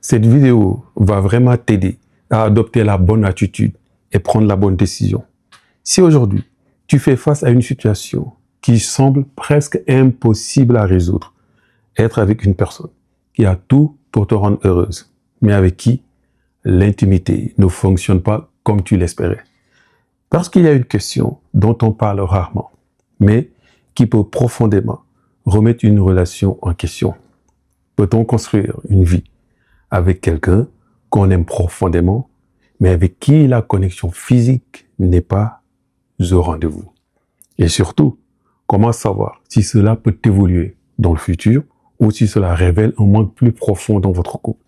Cette vidéo va vraiment t'aider à adopter la bonne attitude et prendre la bonne décision. Si aujourd'hui, tu fais face à une situation qui semble presque impossible à résoudre, être avec une personne qui a tout pour te rendre heureuse, mais avec qui l'intimité ne fonctionne pas comme tu l'espérais. Parce qu'il y a une question dont on parle rarement, mais qui peut profondément remettre une relation en question. Peut-on construire une vie avec quelqu'un qu'on aime profondément, mais avec qui la connexion physique n'est pas au rendez-vous? Et surtout, comment savoir si cela peut évoluer dans le futur ou si cela révèle un manque plus profond dans votre couple?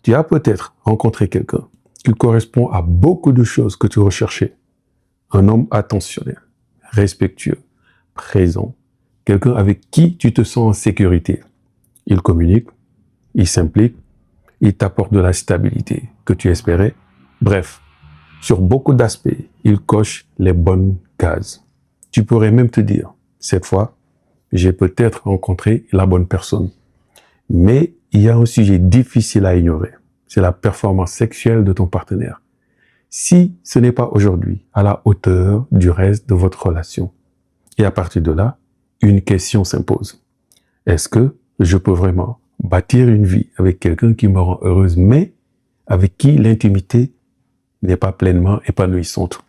Tu as peut-être rencontré quelqu'un qui correspond à beaucoup de choses que tu recherchais. Un homme attentionné, respectueux, présent, quelqu'un avec qui tu te sens en sécurité. Il communique, il s'implique, il t'apporte de la stabilité que tu espérais. Bref, sur beaucoup d'aspects, il coche les bonnes cases. Tu pourrais même te dire, cette fois, j'ai peut-être rencontré la bonne personne. Mais il y a un sujet difficile à ignorer. C'est la performance sexuelle de ton partenaire. Si ce n'est pas aujourd'hui à la hauteur du reste de votre relation. Et à partir de là, une question s'impose. Est-ce que je peux vraiment bâtir une vie avec quelqu'un qui me rend heureuse, mais avec qui l'intimité n'est pas pleinement épanouissante?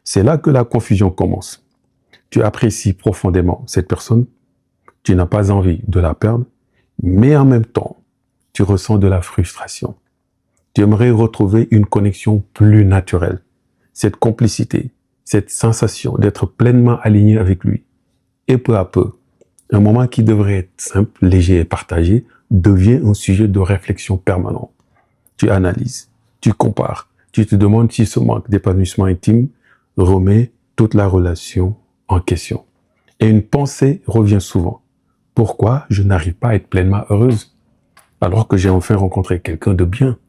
C'est là que la confusion commence. Tu apprécies profondément cette personne, tu n'as pas envie de la perdre, mais en même temps, tu ressens de la frustration. Tu aimerais retrouver une connexion plus naturelle, cette complicité, cette sensation d'être pleinement aligné avec lui. Et peu à peu, un moment qui devrait être simple, léger et partagé devient un sujet de réflexion permanent. Tu analyses, tu compares, tu te demandes si ce manque d'épanouissement intime remet toute la relation en question. Et une pensée revient souvent. Pourquoi je n'arrive pas à être pleinement heureuse alors que j'ai enfin rencontré quelqu'un de bien?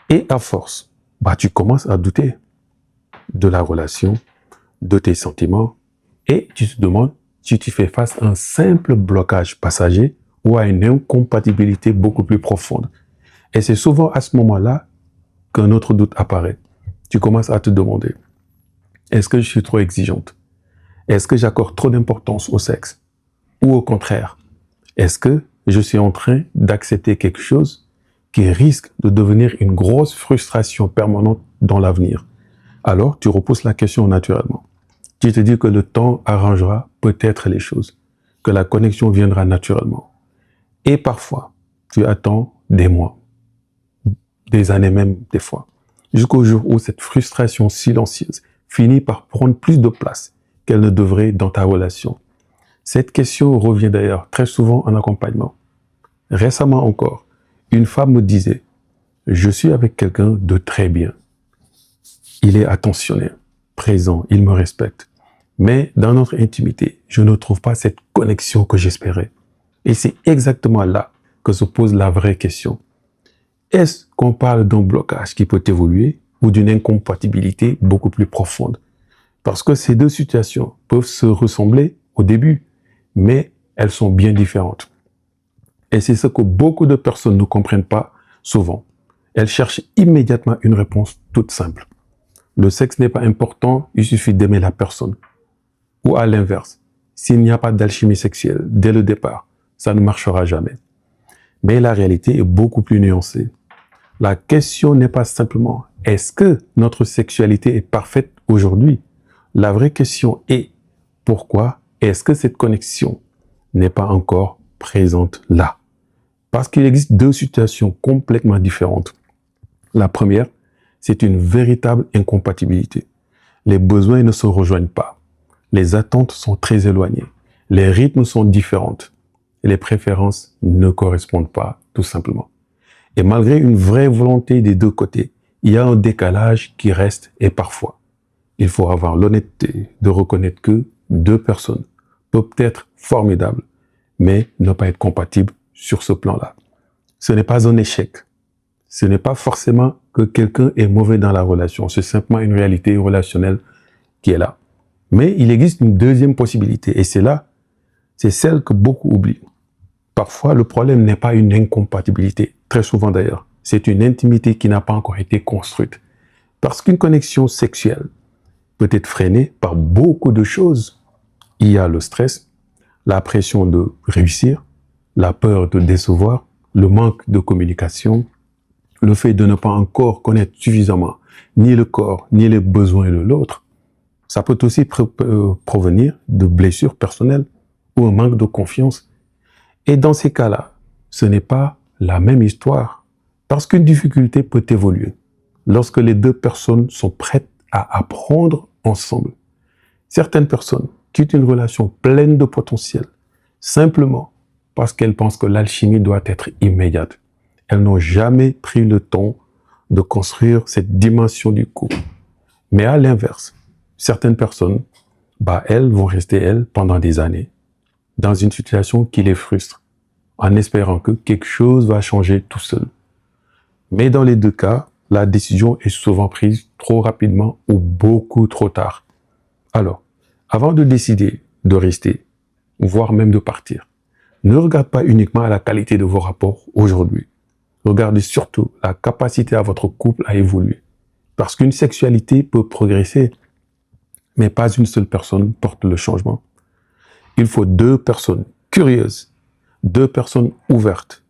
Et à force, tu commences à douter de la relation, de tes sentiments, et tu te demandes si tu fais face à un simple blocage passager ou à une incompatibilité beaucoup plus profonde. Et c'est souvent à ce moment-là qu'un autre doute apparaît. Tu commences à te demander, est-ce que je suis trop exigeante? Est-ce que j'accorde trop d'importance au sexe? Ou au contraire, est-ce que je suis en train d'accepter quelque chose qui risque de devenir une grosse frustration permanente dans l'avenir? Alors, tu repousses la question naturellement. Tu te dis que le temps arrangera peut-être les choses, que la connexion viendra naturellement. Et parfois, tu attends des mois, des années même des fois, jusqu'au jour où cette frustration silencieuse finit par prendre plus de place qu'elle ne devrait dans ta relation. Cette question revient d'ailleurs très souvent en accompagnement. Récemment encore, une femme me disait « Je suis avec quelqu'un de très bien. Il est attentionné, présent, il me respecte. Mais dans notre intimité, je ne trouve pas cette connexion que j'espérais. » Et c'est exactement là que se pose la vraie question. Est-ce qu'on parle d'un blocage qui peut évoluer ou d'une incompatibilité beaucoup plus profonde? Parce que ces deux situations peuvent se ressembler au début, mais elles sont bien différentes. Et c'est ce que beaucoup de personnes ne comprennent pas souvent. Elles cherchent immédiatement une réponse toute simple. Le sexe n'est pas important, il suffit d'aimer la personne. Ou à l'inverse, s'il n'y a pas d'alchimie sexuelle dès le départ, ça ne marchera jamais. Mais la réalité est beaucoup plus nuancée. La question n'est pas simplement « est-ce que notre sexualité est parfaite aujourd'hui ?» La vraie question est « pourquoi est-ce que cette connexion n'est pas encore présente là ?» Parce qu'il existe deux situations complètement différentes. La première, c'est une véritable incompatibilité. Les besoins ne se rejoignent pas. Les attentes sont très éloignées. Les rythmes sont différents. Et les préférences ne correspondent pas, tout simplement. Et malgré une vraie volonté des deux côtés, il y a un décalage qui reste et parfois, il faut avoir l'honnêteté de reconnaître que deux personnes peuvent être formidables, mais ne pas être compatibles sur ce plan-là. Ce n'est pas un échec. Ce n'est pas forcément que quelqu'un est mauvais dans la relation. C'est simplement une réalité relationnelle qui est là. Mais il existe une deuxième possibilité et c'est là, c'est celle que beaucoup oublient. Parfois, le problème n'est pas une incompatibilité, très souvent d'ailleurs. C'est une intimité qui n'a pas encore été construite. Parce qu'une connexion sexuelle peut être freinée par beaucoup de choses. Il y a le stress, la pression de réussir, la peur de décevoir, le manque de communication, le fait de ne pas encore connaître suffisamment ni le corps, ni les besoins de l'autre. Ça peut aussi provenir de blessures personnelles ou un manque de confiance. Et dans ces cas-là, ce n'est pas la même histoire. Parce qu'une difficulté peut évoluer lorsque les deux personnes sont prêtes à apprendre ensemble. Certaines personnes quittent une relation pleine de potentiel simplement parce qu'elles pensent que l'alchimie doit être immédiate. Elles n'ont jamais pris le temps de construire cette dimension du couple. Mais à l'inverse, certaines personnes, elles vont rester, elles, pendant des années, dans une situation qui les frustre, en espérant que quelque chose va changer tout seul. Mais dans les deux cas, la décision est souvent prise trop rapidement ou beaucoup trop tard. Alors, avant de décider de rester, voire même de partir, ne regarde pas uniquement à la qualité de vos rapports aujourd'hui. Regardez surtout la capacité à votre couple à évoluer. Parce qu'une sexualité peut progresser, mais pas une seule personne porte le changement. Il faut deux personnes curieuses, deux personnes ouvertes,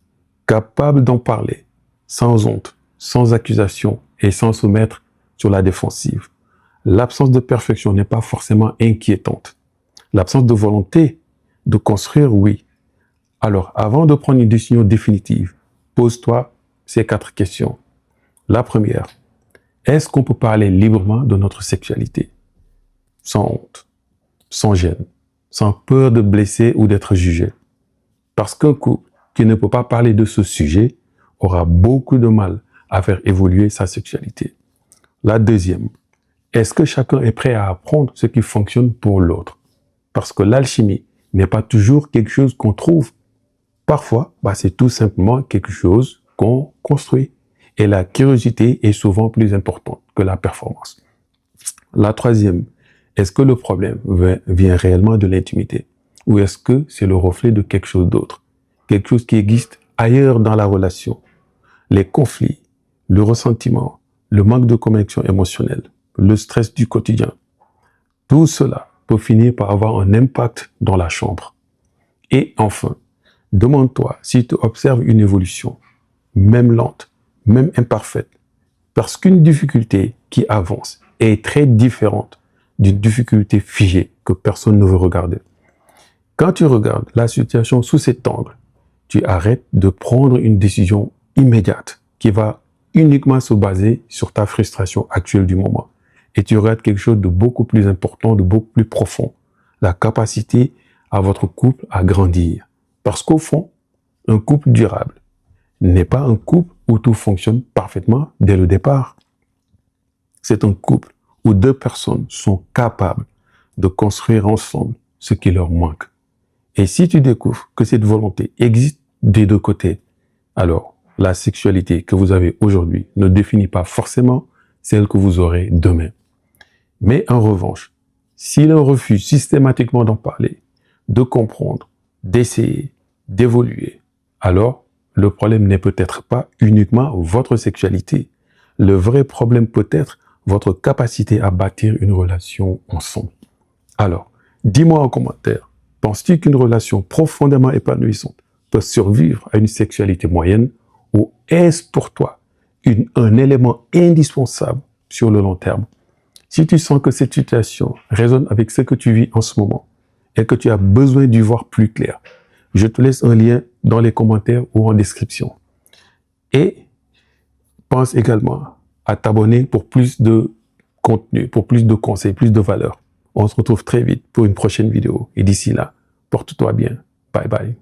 capables d'en parler, sans honte, sans accusation et sans se mettre sur la défensive. L'absence de perfection n'est pas forcément inquiétante. L'absence de volonté de construire, oui. Alors, avant de prendre une décision définitive, pose-toi ces 4 questions. La première, est-ce qu'on peut parler librement de notre sexualité? Sans honte, sans gêne, sans peur de blesser ou d'être jugé. Parce qu'un couple qui ne peut pas parler de ce sujet aura beaucoup de mal à faire évoluer sa sexualité. La deuxième, est-ce que chacun est prêt à apprendre ce qui fonctionne pour l'autre? Parce que l'alchimie n'est pas toujours quelque chose qu'on trouve. Parfois, c'est tout simplement quelque chose qu'on construit. Et la curiosité est souvent plus importante que la performance. La troisième, est-ce que le problème vient réellement de l'intimité? Ou est-ce que c'est le reflet de quelque chose d'autre? Quelque chose qui existe ailleurs dans la relation? Les conflits, le ressentiment, le manque de connexion émotionnelle, le stress du quotidien. Tout cela peut finir par avoir un impact dans la chambre. Et enfin, demande-toi si tu observes une évolution, même lente, même imparfaite, parce qu'une difficulté qui avance est très différente d'une difficulté figée que personne ne veut regarder. Quand tu regardes la situation sous cet angle, tu arrêtes de prendre une décision immédiate qui va uniquement se baser sur ta frustration actuelle du moment. Et tu regardes quelque chose de beaucoup plus important, de beaucoup plus profond, la capacité à votre couple à grandir. Parce qu'au fond, un couple durable n'est pas un couple où tout fonctionne parfaitement dès le départ. C'est un couple où deux personnes sont capables de construire ensemble ce qui leur manque. Et si tu découvres que cette volonté existe des deux côtés, alors la sexualité que vous avez aujourd'hui ne définit pas forcément celle que vous aurez demain. Mais en revanche, si l'on refuse systématiquement d'en parler, de comprendre, d'essayer, d'évoluer, alors le problème n'est peut-être pas uniquement votre sexualité. Le vrai problème peut être votre capacité à bâtir une relation ensemble. Alors, dis-moi en commentaire, penses-tu qu'une relation profondément épanouissante peut survivre à une sexualité moyenne ou est-ce pour toi un élément indispensable sur le long terme? Si tu sens que cette situation résonne avec ce que tu vis en ce moment et que tu as besoin d'y voir plus clair, je te laisse un lien dans les commentaires ou en description. Et pense également à t'abonner pour plus de contenu, pour plus de conseils, plus de valeur. On se retrouve très vite pour une prochaine vidéo. Et d'ici là, porte-toi bien. Bye bye.